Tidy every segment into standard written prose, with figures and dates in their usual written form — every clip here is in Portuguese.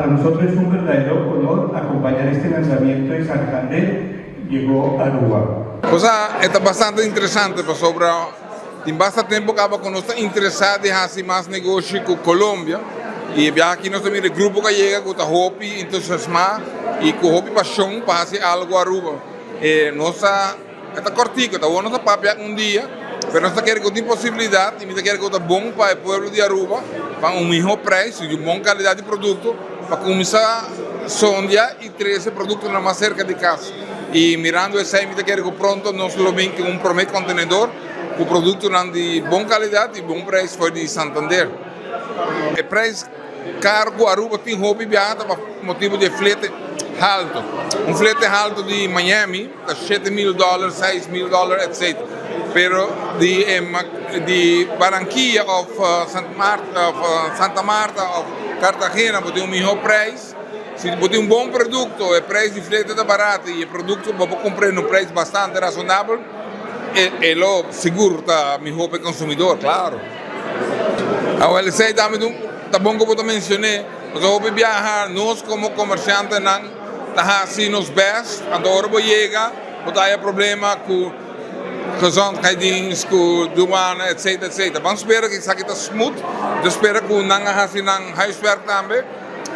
Para nosotros es un verdadero honor acompañar este lanzamiento de Santander. Llegó a Aruba. O sea, está bastante interesante, pero sobre tem bastante tempo que eu estou interessado em fazer mais negócio com Colômbia e aqui nós temos um grupo que chega com o hobby entusiasmado e com hobby paixão para fazer algo a Aruba. Nossa, está cortico, está bom, nossa papia dia, mas nós queremos que tem possibilidade e nós queremos que está bom para o povo de Aruba, para melhor preço e boa qualidade de produto, para começar a sonhar e trazer esse produto mais cerca de casa. E mirando essa aí, nós queremos que pronto nós lo vem com primeiro contenedor, com produto de boa qualidade e bom preço foi de Santander. O preço caro Aruba tem hobby viagem por motivo de frete alto. Frete alto de Miami, $7,000, $6,000, etc. Pero de Barranquilla ou Santa Marta ou Cartagena tem melhor preço. Se tem bom produto, o preço de frete é barato e o produto você comprar no preço bastante razoável, é lo seguro está melhor para o consumidor, claro. Agora, ele sei também, tá bom que eu mencionei, nós vamos viajar, nós como comerciantes, não tá assim nos best, agora vou chegar, não tem problema com gezondheidsdienst, com douane, etc, etc. Vamos esperar que isso aqui está smooth, eu espero que não haja assim huiswerk também,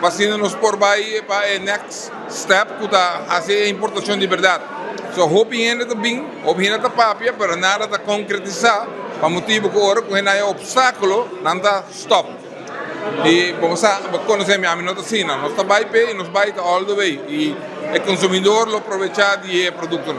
para nos por vai para o next step, que está fazer importação de verdade. So, hoop ainda está bem, hoop ainda está papia, mas nada está concretizado, para motivo que agora, quando há obstáculo, não está stop. E vamos a conhecer a minha assim, nós está vai e nós vai all the way. E o consumidor lo aproveitar de produto.